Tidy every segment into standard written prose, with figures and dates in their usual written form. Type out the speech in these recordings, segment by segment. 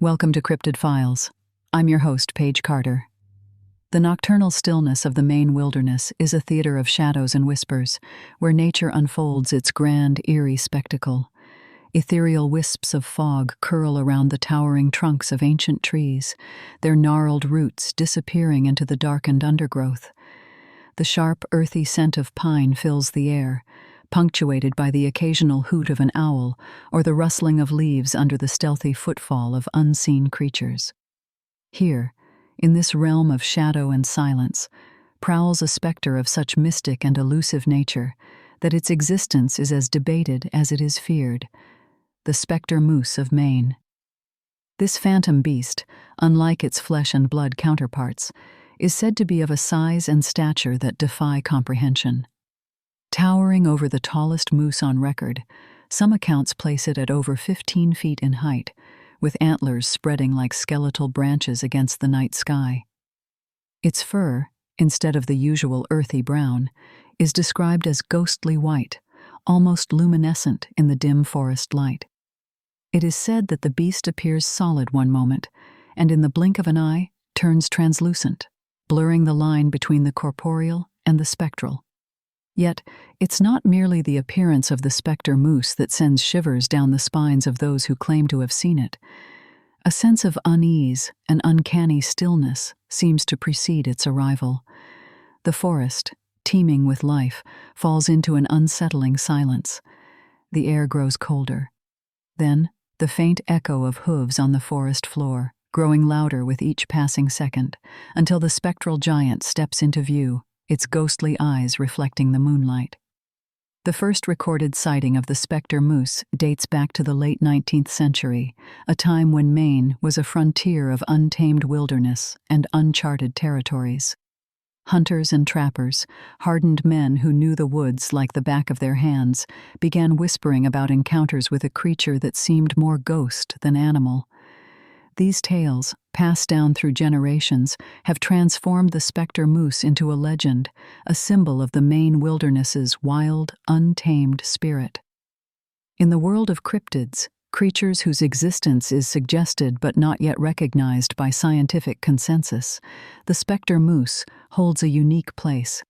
Welcome to Cryptid Files. I'm your host, Paige Carter. The nocturnal stillness of the Maine wilderness is a theater of shadows and whispers, where nature unfolds its grand, eerie spectacle. Ethereal wisps of fog curl around the towering trunks of ancient trees, their gnarled roots disappearing into the darkened undergrowth. The sharp, earthy scent of pine fills the air, punctuated by the occasional hoot of an owl or the rustling of leaves under the stealthy footfall of unseen creatures. Here, in this realm of shadow and silence, prowls a specter of such mystic and elusive nature that its existence is as debated as it is feared: the Specter Moose of Maine. This phantom beast, unlike its flesh and blood counterparts, is said to be of a size and stature that defy comprehension. Towering over the tallest moose on record, some accounts place it at over 15 feet in height, with antlers spreading like skeletal branches against the night sky. Its fur, instead of the usual earthy brown, is described as ghostly white, almost luminescent in the dim forest light. It is said that the beast appears solid one moment, and in the blink of an eye turns translucent, blurring the line between the corporeal and the spectral. Yet, it's not merely the appearance of the Specter Moose that sends shivers down the spines of those who claim to have seen it. A sense of unease and uncanny stillness seems to precede its arrival. The forest, teeming with life, falls into an unsettling silence. The air grows colder. Then, the faint echo of hooves on the forest floor, growing louder with each passing second, until the spectral giant steps into view, its ghostly eyes reflecting the moonlight. The first recorded sighting of the Specter Moose dates back to the late 19th century, a time when Maine was a frontier of untamed wilderness and uncharted territories. Hunters and trappers, hardened men who knew the woods like the back of their hands, began whispering about encounters with a creature that seemed more ghost than animal. These tales, passed down through generations, have transformed the Specter Moose into a legend, a symbol of the Maine wilderness's wild, untamed spirit. In the world of cryptids, creatures whose existence is suggested but not yet recognized by scientific consensus, the Specter Moose holds a unique place.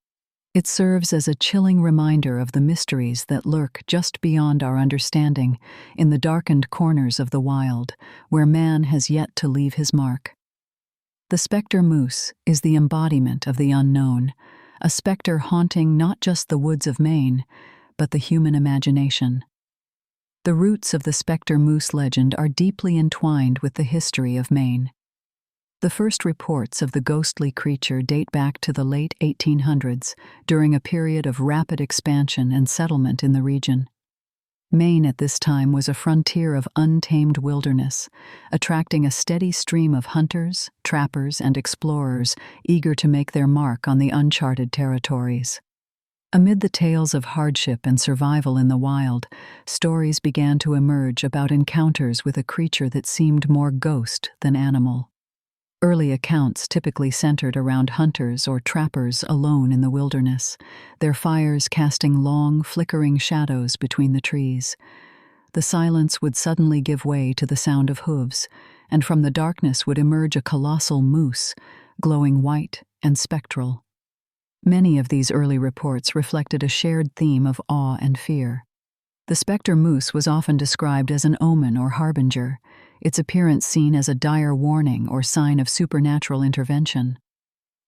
It serves as a chilling reminder of the mysteries that lurk just beyond our understanding in the darkened corners of the wild, where man has yet to leave his mark. The Specter Moose is the embodiment of the unknown, a specter haunting not just the woods of Maine, but the human imagination. The roots of the Specter Moose legend are deeply entwined with the history of Maine. The first reports of the ghostly creature date back to the late 1800s, during a period of rapid expansion and settlement in the region. Maine at this time was a frontier of untamed wilderness, attracting a steady stream of hunters, trappers, and explorers eager to make their mark on the uncharted territories. Amid the tales of hardship and survival in the wild, stories began to emerge about encounters with a creature that seemed more ghost than animal. Early accounts typically centered around hunters or trappers alone in the wilderness, their fires casting long, flickering shadows between the trees. The silence would suddenly give way to the sound of hooves, and from the darkness would emerge a colossal moose, glowing white and spectral. Many of these early reports reflected a shared theme of awe and fear. The Specter Moose was often described as an omen or harbinger, its appearance seen as a dire warning or sign of supernatural intervention.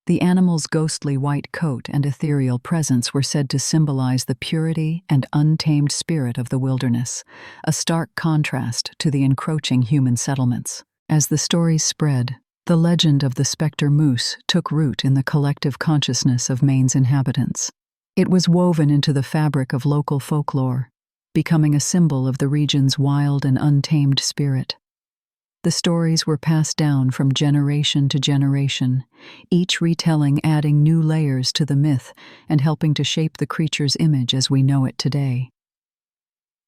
The animal's ghostly white coat and ethereal presence were said to symbolize the purity and untamed spirit of the wilderness, a stark contrast to the encroaching human settlements. As the stories spread, the legend of the Specter Moose took root in the collective consciousness of Maine's inhabitants. It was woven into the fabric of local folklore, becoming a symbol of the region's wild and untamed spirit. The stories were passed down from generation to generation, each retelling adding new layers to the myth and helping to shape the creature's image as we know it today.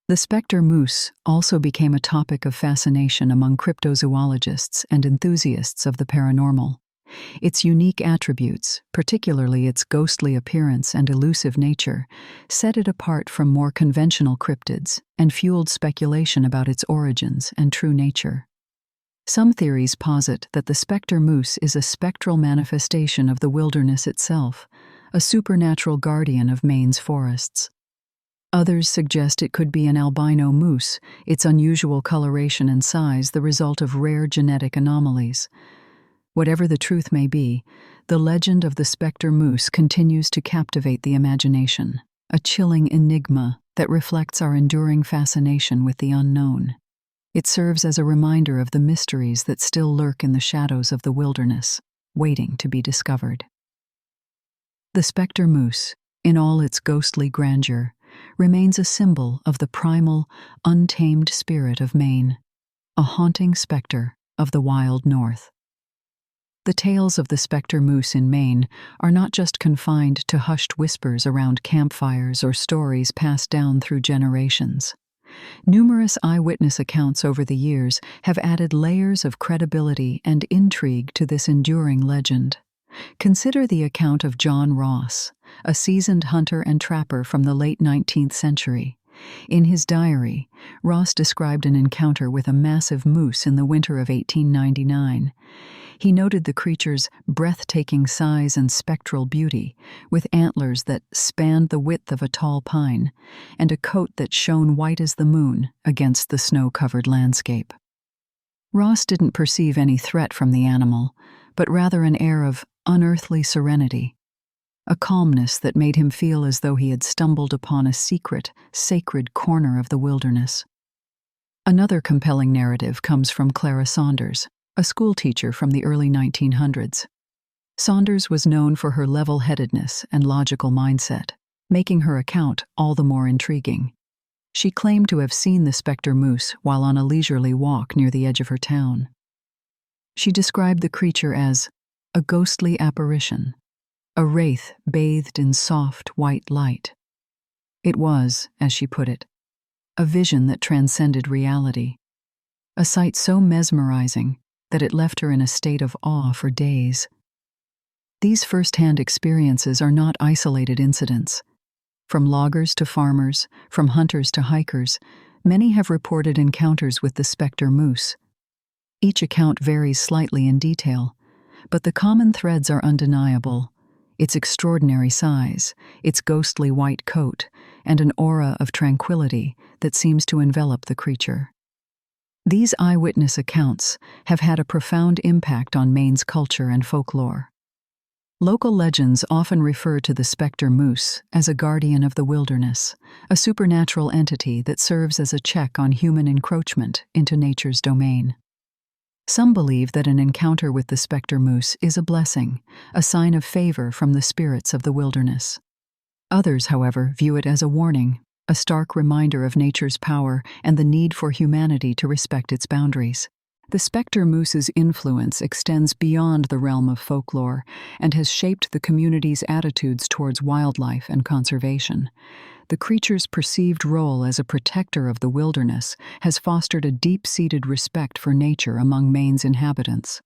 The Specter Moose also became a topic of fascination among cryptozoologists and enthusiasts of the paranormal. Its unique attributes, particularly its ghostly appearance and elusive nature, set it apart from more conventional cryptids and fueled speculation about its origins and true nature. Some theories posit that the Specter Moose is a spectral manifestation of the wilderness itself, a supernatural guardian of Maine's forests. Others suggest it could be an albino moose, its unusual coloration and size the result of rare genetic anomalies. Whatever the truth may be, the legend of the Specter Moose continues to captivate the imagination, a chilling enigma that reflects our enduring fascination with the unknown. It serves as a reminder of the mysteries that still lurk in the shadows of the wilderness, waiting to be discovered. The Specter Moose, in all its ghostly grandeur, remains a symbol of the primal, untamed spirit of Maine, a haunting specter of the wild north. The tales of the Specter Moose in Maine are not just confined to hushed whispers around campfires or stories passed down through generations. Numerous eyewitness accounts over the years have added layers of credibility and intrigue to this enduring legend. Consider the account of John Ross, a seasoned hunter and trapper from the late 19th century. In his diary, Ross described an encounter with a massive moose in the winter of 1899. He noted the creature's breathtaking size and spectral beauty, with antlers that spanned the width of a tall pine, and a coat that shone white as the moon against the snow-covered landscape. Ross didn't perceive any threat from the animal, but rather an air of unearthly serenity, a calmness that made him feel as though he had stumbled upon a secret, sacred corner of the wilderness. Another compelling narrative comes from Clara Saunders, a schoolteacher from the early 1900s. Saunders was known for her level-headedness and logical mindset, making her account all the more intriguing. She claimed to have seen the Specter Moose while on a leisurely walk near the edge of her town. She described the creature as a ghostly apparition, a wraith bathed in soft white light. It was, as she put it, a vision that transcended reality, a sight so mesmerizing that it left her in a state of awe for days. These first-hand experiences are not isolated incidents. From loggers to farmers, from hunters to hikers, many have reported encounters with the Specter Moose. Each account varies slightly in detail, but the common threads are undeniable: its extraordinary size, its ghostly white coat, and an aura of tranquility that seems to envelop the creature. These eyewitness accounts have had a profound impact on Maine's culture and folklore. Local legends often refer to the Specter Moose as a guardian of the wilderness, a supernatural entity that serves as a check on human encroachment into nature's domain. Some believe that an encounter with the Specter Moose is a blessing, a sign of favor from the spirits of the wilderness. Others, however, view it as a warning, a stark reminder of nature's power and the need for humanity to respect its boundaries. The Specter Moose's influence extends beyond the realm of folklore and has shaped the community's attitudes towards wildlife and conservation. The creature's perceived role as a protector of the wilderness has fostered a deep-seated respect for nature among Maine's inhabitants.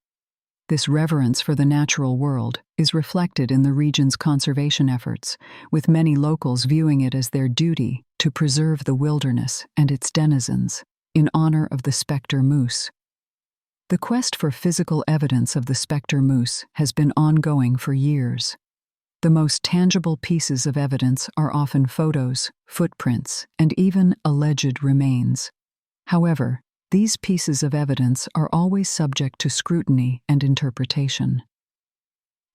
This reverence for the natural world is reflected in the region's conservation efforts, with many locals viewing it as their duty to preserve the wilderness and its denizens in honor of the Specter Moose. The quest for physical evidence of the Specter Moose has been ongoing for years. The most tangible pieces of evidence are often photos, footprints, and even alleged remains. However, these pieces of evidence are always subject to scrutiny and interpretation.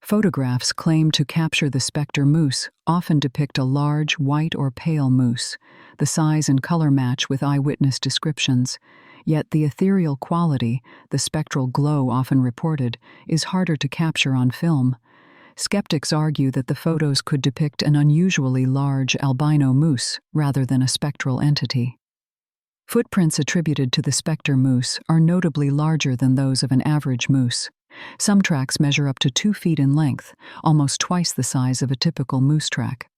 Photographs claimed to capture the Specter Moose often depict a large, white or pale moose. The size and color match with eyewitness descriptions, yet the ethereal quality, the spectral glow often reported, is harder to capture on film. Skeptics argue that the photos could depict an unusually large albino moose rather than a spectral entity. Footprints attributed to the Specter Moose are notably larger than those of an average moose. Some tracks measure up to 2 feet in length, almost twice the size of a typical moose track.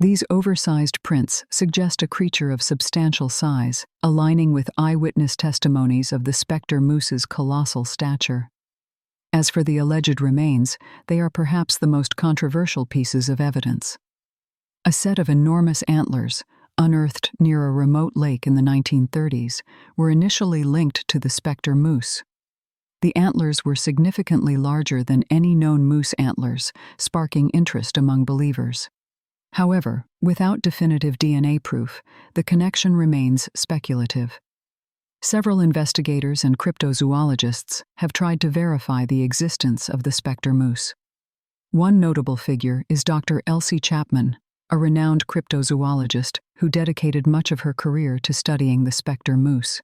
These oversized prints suggest a creature of substantial size, aligning with eyewitness testimonies of the Specter Moose's colossal stature. As for the alleged remains, they are perhaps the most controversial pieces of evidence. A set of enormous antlers, unearthed near a remote lake in the 1930s, were initially linked to the Specter Moose. The antlers were significantly larger than any known moose antlers, sparking interest among believers. However, without definitive DNA proof, the connection remains speculative. Several investigators and cryptozoologists have tried to verify the existence of the Specter Moose. One notable figure is Dr. Elsie Chapman, a renowned cryptozoologist who dedicated much of her career to studying the Specter Moose.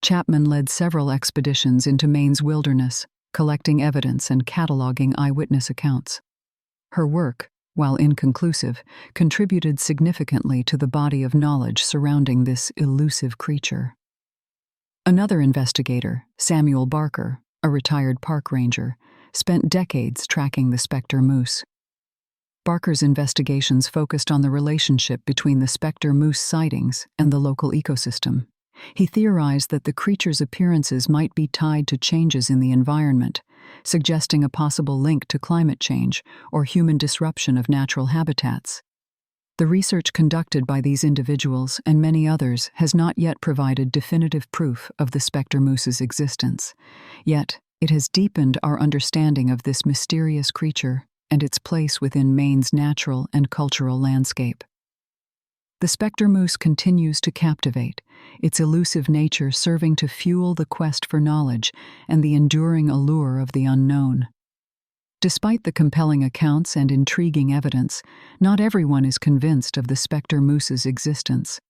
Chapman led several expeditions into Maine's wilderness, collecting evidence and cataloging eyewitness accounts. Her work, while inconclusive, contributed significantly to the body of knowledge surrounding this elusive creature. Another investigator, Samuel Barker, a retired park ranger, spent decades tracking the Specter Moose. Barker's investigations focused on the relationship between the Specter Moose sightings and the local ecosystem. He theorized that the creature's appearances might be tied to changes in the environment, suggesting a possible link to climate change or human disruption of natural habitats. The research conducted by these individuals and many others has not yet provided definitive proof of the Specter Moose's existence. Yet, it has deepened our understanding of this mysterious creature and its place within Maine's natural and cultural landscape. The Specter Moose continues to captivate, its elusive nature serving to fuel the quest for knowledge and the enduring allure of the unknown. Despite the compelling accounts and intriguing evidence, not everyone is convinced of the Specter Moose's existence.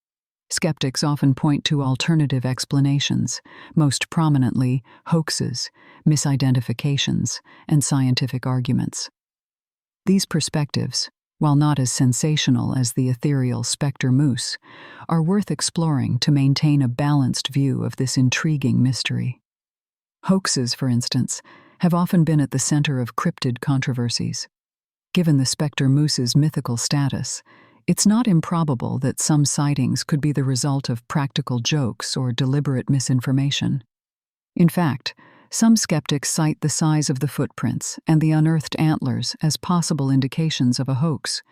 Skeptics often point to alternative explanations, most prominently hoaxes, misidentifications, and scientific arguments. These perspectives, while not as sensational as the ethereal Specter Moose, are worth exploring to maintain a balanced view of this intriguing mystery. Hoaxes, for instance, have often been at the center of cryptid controversies. Given the Specter Moose's mythical status, it's not improbable that some sightings could be the result of practical jokes or deliberate misinformation. In fact, some skeptics cite the size of the footprints and the unearthed antlers as possible indications of a hoax,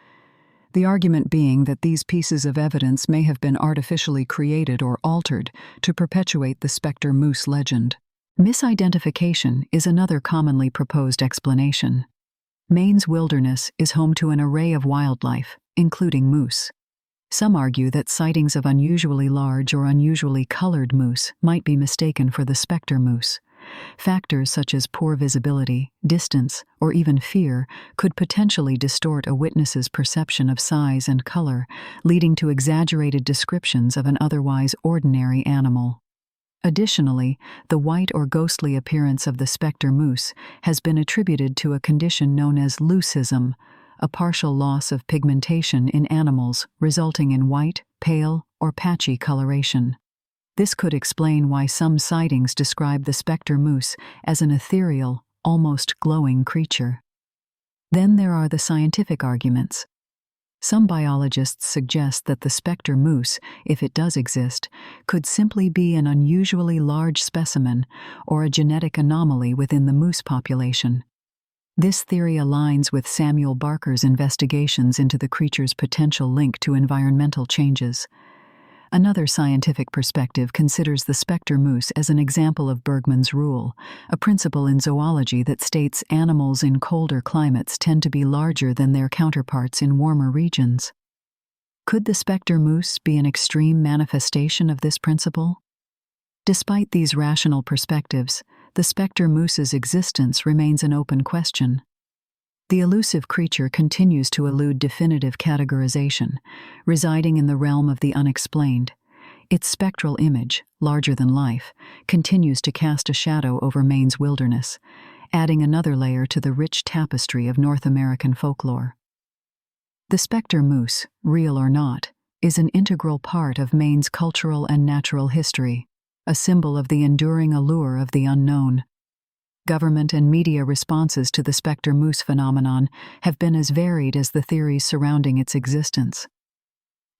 the argument being that these pieces of evidence may have been artificially created or altered to perpetuate the Specter Moose legend. Misidentification is another commonly proposed explanation. Maine's wilderness is home to an array of wildlife, including moose. Some argue that sightings of unusually large or unusually colored moose might be mistaken for the Specter Moose. Factors such as poor visibility, distance, or even fear could potentially distort a witness's perception of size and color, leading to exaggerated descriptions of an otherwise ordinary animal. Additionally, the white or ghostly appearance of the Specter Moose has been attributed to a condition known as leucism, a partial loss of pigmentation in animals resulting in white, pale, or patchy coloration. This could explain why some sightings describe the Specter Moose as an ethereal, almost glowing creature. Then there are the scientific arguments. Some biologists suggest that the Specter Moose, if it does exist, could simply be an unusually large specimen or a genetic anomaly within the moose population. This theory aligns with Samuel Barker's investigations into the creature's potential link to environmental changes. Another scientific perspective considers the Specter Moose as an example of Bergmann's rule, a principle in zoology that states animals in colder climates tend to be larger than their counterparts in warmer regions. Could the Specter Moose be an extreme manifestation of this principle? Despite these rational perspectives, the Specter Moose's existence remains an open question. The elusive creature continues to elude definitive categorization, residing in the realm of the unexplained. Its spectral image, larger than life, continues to cast a shadow over Maine's wilderness, adding another layer to the rich tapestry of North American folklore. The Specter Moose, real or not, is an integral part of Maine's cultural and natural history, a symbol of the enduring allure of the unknown. Government and media responses to the Specter Moose phenomenon have been as varied as the theories surrounding its existence.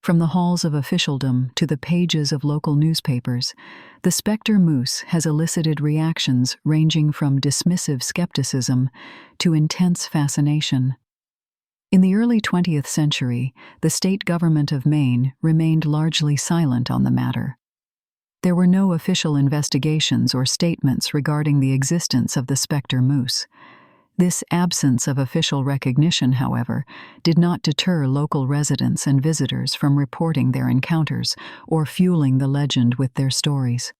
From the halls of officialdom to the pages of local newspapers, the Specter Moose has elicited reactions ranging from dismissive skepticism to intense fascination. In the early 20th century, the state government of Maine remained largely silent on the matter. There were no official investigations or statements regarding the existence of the Specter Moose. This absence of official recognition, however, did not deter local residents and visitors from reporting their encounters or fueling the legend with their stories.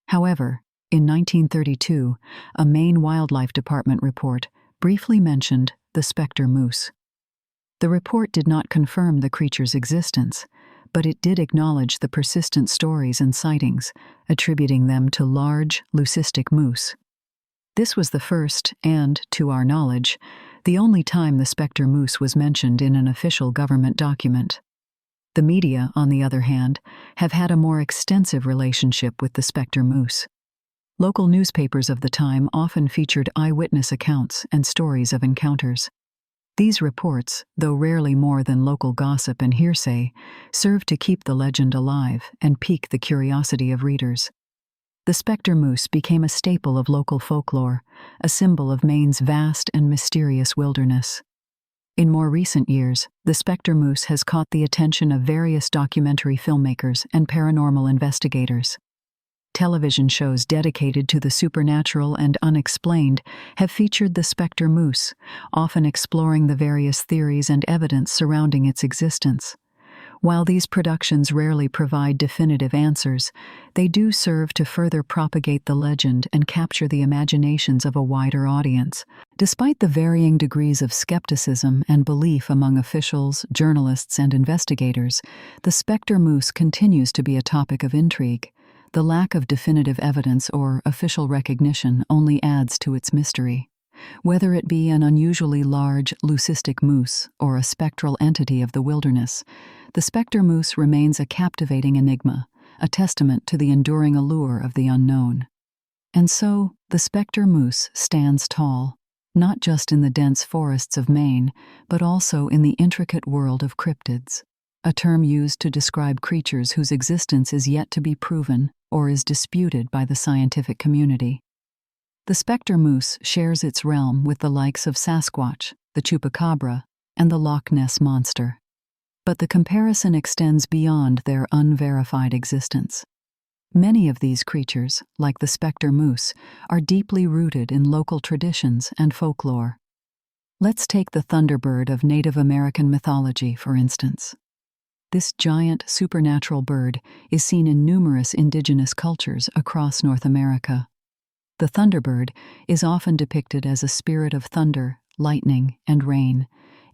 However, in 1932, a Maine Wildlife Department report briefly mentioned the Specter Moose. The report did not confirm the creature's existence, but it did acknowledge the persistent stories and sightings, attributing them to large, leucistic moose. This was the first and, to our knowledge, the only time the Specter Moose was mentioned in an official government document. The media, on the other hand, have had a more extensive relationship with the Specter Moose. Local newspapers of the time often featured eyewitness accounts and stories of encounters. These reports, though rarely more than local gossip and hearsay, served to keep the legend alive and pique the curiosity of readers. The Specter Moose became a staple of local folklore, a symbol of Maine's vast and mysterious wilderness. In more recent years, the Specter Moose has caught the attention of various documentary filmmakers and paranormal investigators. Television shows dedicated to the supernatural and unexplained have featured the Specter Moose, often exploring the various theories and evidence surrounding its existence. While these productions rarely provide definitive answers, they do serve to further propagate the legend and capture the imaginations of a wider audience. Despite the varying degrees of skepticism and belief among officials, journalists, and investigators, the Specter Moose continues to be a topic of intrigue. The lack of definitive evidence or official recognition only adds to its mystery. Whether it be an unusually large, leucistic moose or a spectral entity of the wilderness, the Specter Moose remains a captivating enigma, a testament to the enduring allure of the unknown. And so, the Specter Moose stands tall, not just in the dense forests of Maine, but also in the intricate world of cryptids, a term used to describe creatures whose existence is yet to be proven or is disputed by the scientific community. The Specter Moose shares its realm with the likes of Sasquatch, the Chupacabra, and the Loch Ness Monster. But the comparison extends beyond their unverified existence. Many of these creatures, like the Specter Moose, are deeply rooted in local traditions and folklore. Let's take the thunderbird of Native American mythology, for instance. This giant supernatural bird is seen in numerous indigenous cultures across North America. The thunderbird is often depicted as a spirit of thunder, lightning, and rain,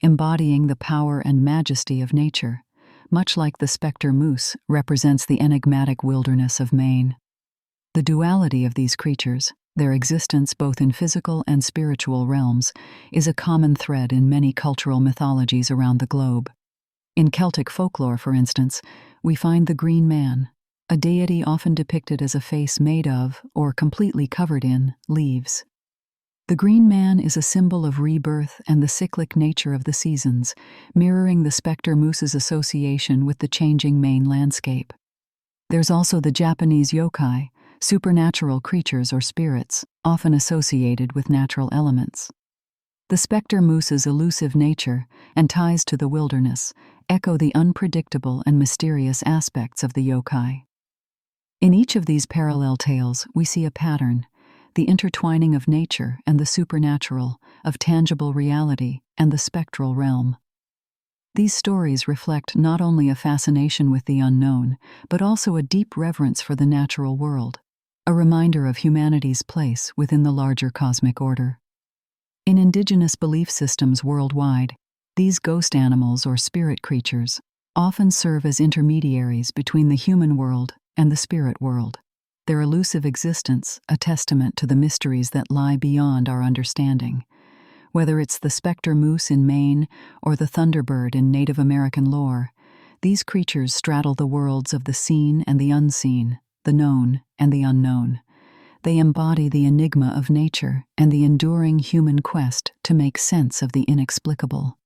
embodying the power and majesty of nature, much like the Specter Moose represents the enigmatic wilderness of Maine. The duality of these creatures, their existence both in physical and spiritual realms, is a common thread in many cultural mythologies around the globe. In Celtic folklore, for instance, we find the Green Man, a deity often depicted as a face made of, or completely covered in, leaves. The Green Man is a symbol of rebirth and the cyclic nature of the seasons, mirroring the Specter Moose's association with the changing Maine landscape. There's also the Japanese yokai, supernatural creatures or spirits, often associated with natural elements. The Specter Moose's elusive nature and ties to the wilderness echo the unpredictable and mysterious aspects of the yokai. In each of these parallel tales, we see a pattern, the intertwining of nature and the supernatural, of tangible reality and the spectral realm. These stories reflect not only a fascination with the unknown, but also a deep reverence for the natural world, a reminder of humanity's place within the larger cosmic order. In indigenous belief systems worldwide, these ghost animals or spirit creatures often serve as intermediaries between the human world and the spirit world, their elusive existence a testament to the mysteries that lie beyond our understanding. Whether it's the Specter Moose in Maine or the Thunderbird in Native American lore, these creatures straddle the worlds of the seen and the unseen, the known and the unknown. They embody the enigma of nature and the enduring human quest to make sense of the inexplicable.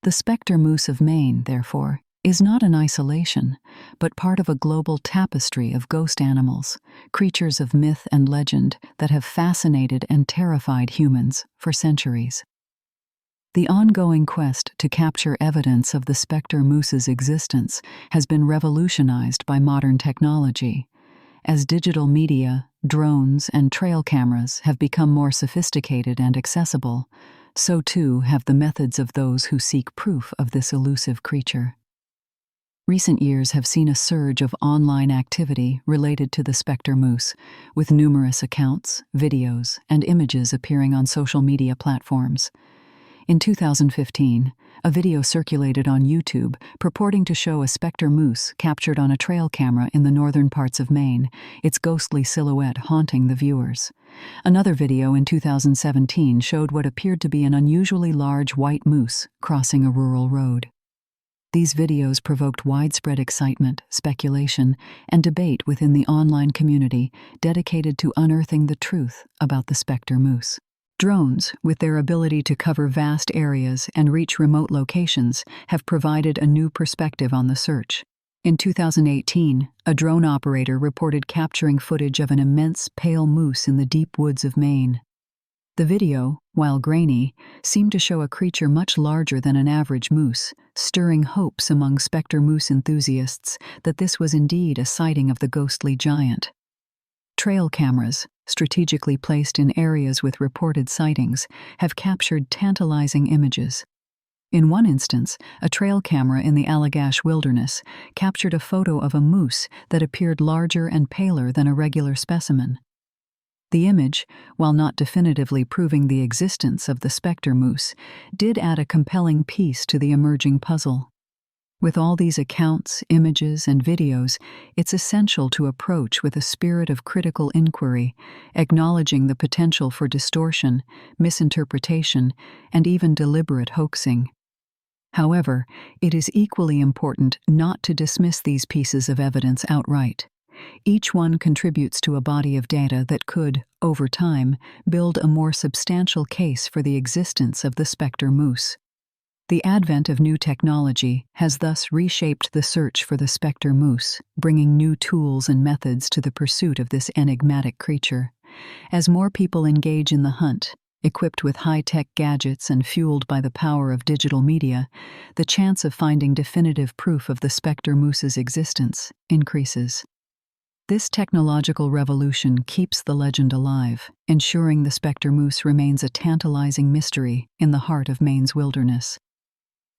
The Specter Moose of Maine, therefore, is not in isolation, but part of a global tapestry of ghost animals, creatures of myth and legend that have fascinated and terrified humans for centuries. The ongoing quest to capture evidence of the Specter Moose's existence has been revolutionized by modern technology. As digital media, drones, and trail cameras have become more sophisticated and accessible, so too have the methods of those who seek proof of this elusive creature. Recent years have seen a surge of online activity related to the Specter Moose, with numerous accounts, videos, and images appearing on social media platforms. In 2015, a video circulated on YouTube purporting to show a Specter Moose captured on a trail camera in the northern parts of Maine, its ghostly silhouette haunting the viewers. Another video in 2017 showed what appeared to be an unusually large white moose crossing a rural road. These videos provoked widespread excitement, speculation, and debate within the online community dedicated to unearthing the truth about the Specter Moose. Drones, with their ability to cover vast areas and reach remote locations, have provided a new perspective on the search. In 2018, a drone operator reported capturing footage of an immense pale moose in the deep woods of Maine. The video, while grainy, seemed to show a creature much larger than an average moose, stirring hopes among Specter Moose enthusiasts that this was indeed a sighting of the ghostly giant. Trail cameras, strategically placed in areas with reported sightings, have captured tantalizing images. In one instance, a trail camera in the Allagash wilderness captured a photo of a moose that appeared larger and paler than a regular specimen. The image, while not definitively proving the existence of the Specter Moose, did add a compelling piece to the emerging puzzle. With all these accounts, images, and videos, it's essential to approach with a spirit of critical inquiry, acknowledging the potential for distortion, misinterpretation, and even deliberate hoaxing. However, it is equally important not to dismiss these pieces of evidence outright. Each one contributes to a body of data that could, over time, build a more substantial case for the existence of the Specter Moose. The advent of new technology has thus reshaped the search for the Specter Moose, bringing new tools and methods to the pursuit of this enigmatic creature. As more people engage in the hunt, equipped with high-tech gadgets and fueled by the power of digital media, the chance of finding definitive proof of the Specter Moose's existence increases. This technological revolution keeps the legend alive, ensuring the Specter Moose remains a tantalizing mystery in the heart of Maine's wilderness.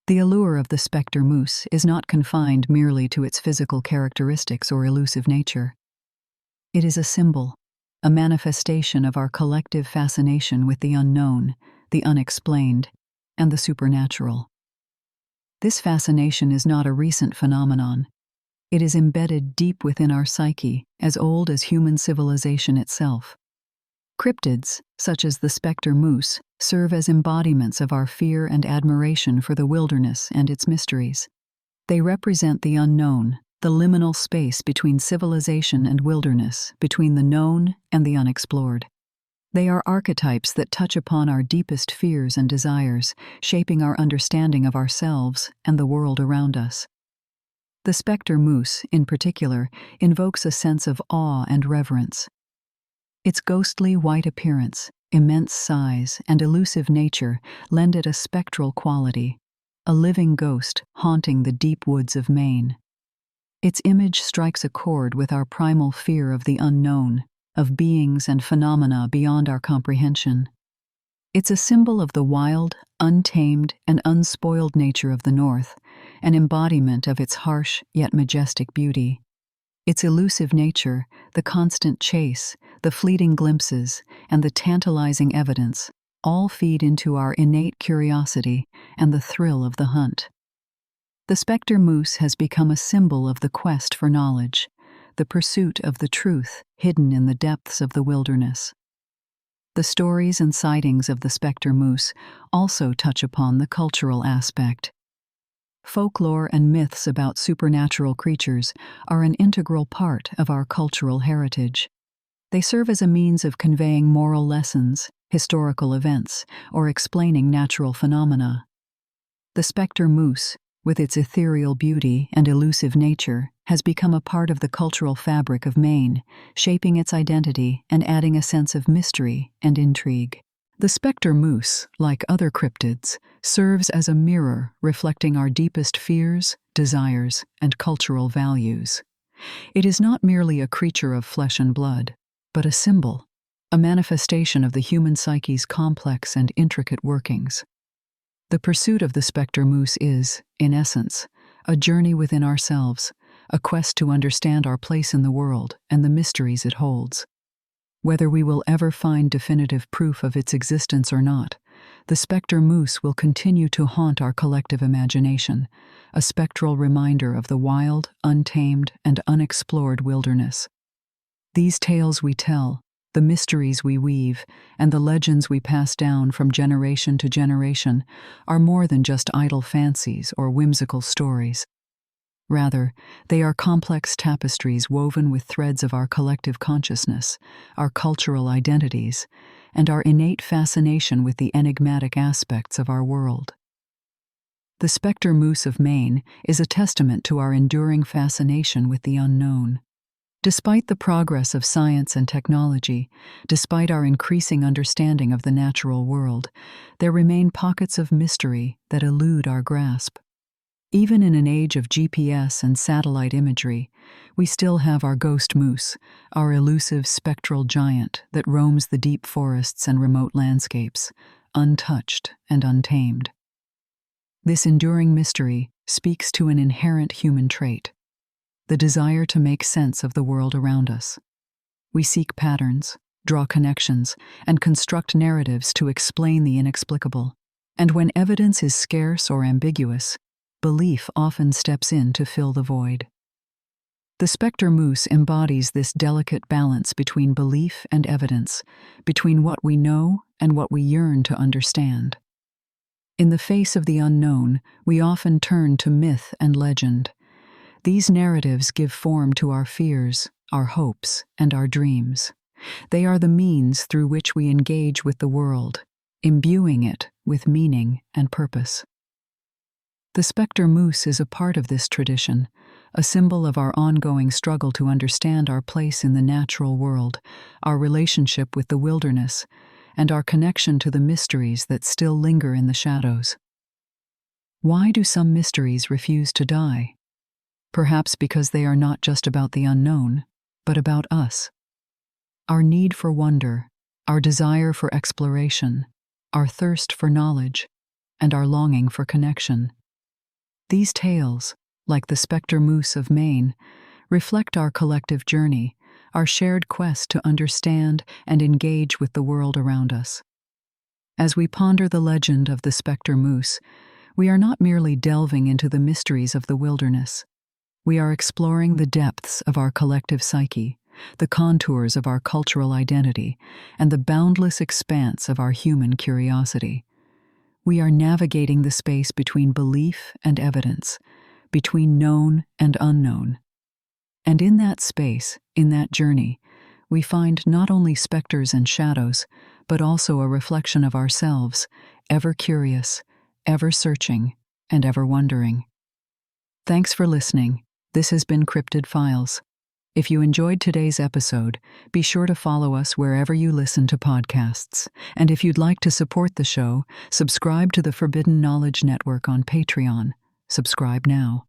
The allure of the Specter Moose is not confined merely to its physical characteristics or elusive nature. It is a symbol, a manifestation of our collective fascination with the unknown, the unexplained, and the supernatural. This fascination is not a recent phenomenon. It is embedded deep within our psyche, as old as human civilization itself. Cryptids, such as the Specter Moose, serve as embodiments of our fear and admiration for the wilderness and its mysteries. They represent the unknown, the liminal space between civilization and wilderness, between the known and the unexplored. They are archetypes that touch upon our deepest fears and desires, shaping our understanding of ourselves and the world around us. The Specter Moose, in particular, invokes a sense of awe and reverence. Its ghostly white appearance, immense size, and elusive nature lend it a spectral quality, a living ghost haunting the deep woods of Maine. Its image strikes a chord with our primal fear of the unknown, of beings and phenomena beyond our comprehension. It's a symbol of the wild, untamed, and unspoiled nature of the North, an embodiment of its harsh yet majestic beauty. Its elusive nature, the constant chase, the fleeting glimpses, and the tantalizing evidence all feed into our innate curiosity and the thrill of the hunt. The Specter Moose has become a symbol of the quest for knowledge, the pursuit of the truth hidden in the depths of the wilderness. The stories and sightings of the Specter Moose also touch upon the cultural aspect. Folklore and myths about supernatural creatures are an integral part of our cultural heritage. They serve as a means of conveying moral lessons, historical events, or explaining natural phenomena. The Specter Moose, with its ethereal beauty and elusive nature, has become a part of the cultural fabric of Maine, shaping its identity and adding a sense of mystery and intrigue. The Specter Moose, like other cryptids, serves as a mirror reflecting our deepest fears, desires, and cultural values. It is not merely a creature of flesh and blood, but a symbol, a manifestation of the human psyche's complex and intricate workings. The pursuit of the Specter Moose is, in essence, a journey within ourselves, a quest to understand our place in the world and the mysteries it holds. Whether we will ever find definitive proof of its existence or not, the Specter Moose will continue to haunt our collective imagination, a spectral reminder of the wild, untamed, and unexplored wilderness. These tales we tell, the mysteries we weave, and the legends we pass down from generation to generation are more than just idle fancies or whimsical stories. Rather, they are complex tapestries woven with threads of our collective consciousness, our cultural identities, and our innate fascination with the enigmatic aspects of our world. The Specter Moose of Maine is a testament to our enduring fascination with the unknown. Despite the progress of science and technology, despite our increasing understanding of the natural world, there remain pockets of mystery that elude our grasp. Even in an age of GPS and satellite imagery, we still have our ghost moose, our elusive spectral giant that roams the deep forests and remote landscapes, untouched and untamed. This enduring mystery speaks to an inherent human trait, the desire to make sense of the world around us. We seek patterns, draw connections, and construct narratives to explain the inexplicable. And when evidence is scarce or ambiguous, belief often steps in to fill the void. The Specter Moose embodies this delicate balance between belief and evidence, between what we know and what we yearn to understand. In the face of the unknown, we often turn to myth and legend. These narratives give form to our fears, our hopes, and our dreams. They are the means through which we engage with the world, imbuing it with meaning and purpose. The Specter Moose is a part of this tradition, a symbol of our ongoing struggle to understand our place in the natural world, our relationship with the wilderness, and our connection to the mysteries that still linger in the shadows. Why do some mysteries refuse to die? Perhaps because they are not just about the unknown, but about us. Our need for wonder, our desire for exploration, our thirst for knowledge, and our longing for connection. These tales, like the Specter Moose of Maine, reflect our collective journey, our shared quest to understand and engage with the world around us. As we ponder the legend of the Specter Moose, we are not merely delving into the mysteries of the wilderness. We are exploring the depths of our collective psyche, the contours of our cultural identity, and the boundless expanse of our human curiosity. We are navigating the space between belief and evidence, between known and unknown. And in that space, in that journey, we find not only specters and shadows, but also a reflection of ourselves, ever curious, ever searching, and ever wondering. Thanks for listening. This has been Cryptid Files. If you enjoyed today's episode, be sure to follow us wherever you listen to podcasts. And if you'd like to support the show, subscribe to the Forbidden Knowledge Network on Patreon. Subscribe now.